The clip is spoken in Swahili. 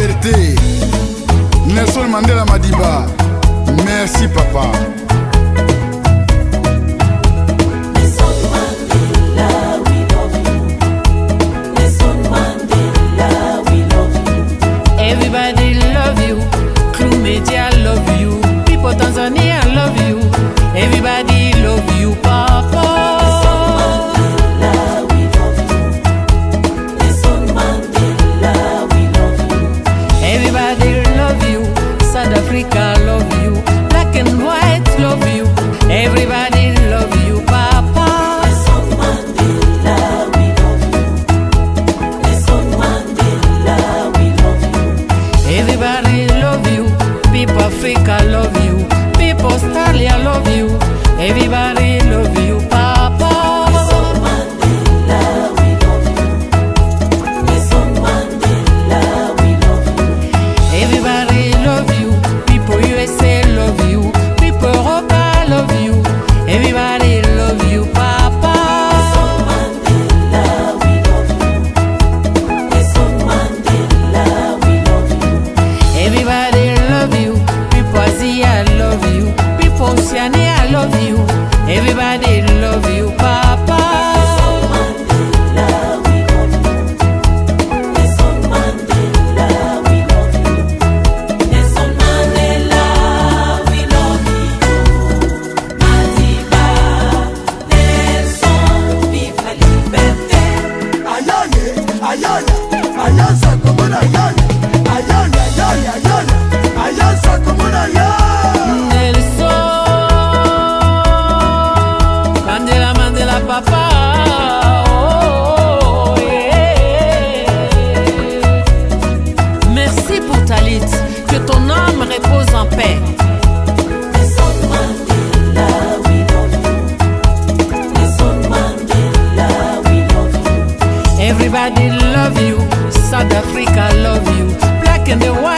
liberté. Nelson Mandela Madiba, merci papa. Everybody love you, Crew Media love you, people Tanzania love you, everybody love you, Papa. Everybody love you, South Africa love you, black and white love you, everybody love you, Papa. Everybody love you, people Africa love you, people Australia love you, everybody love you, Papa. Everybody love you, people USA love you, people Europa love you, everybody love you, Papa. Everybody love you, people Asia love you, people Oceania love you, everybody love you, Papa. Papa, oh, yeah. Merci pour ta lutte, que ton âme repose en paix. Everybody love you, South Africa love you, black and the white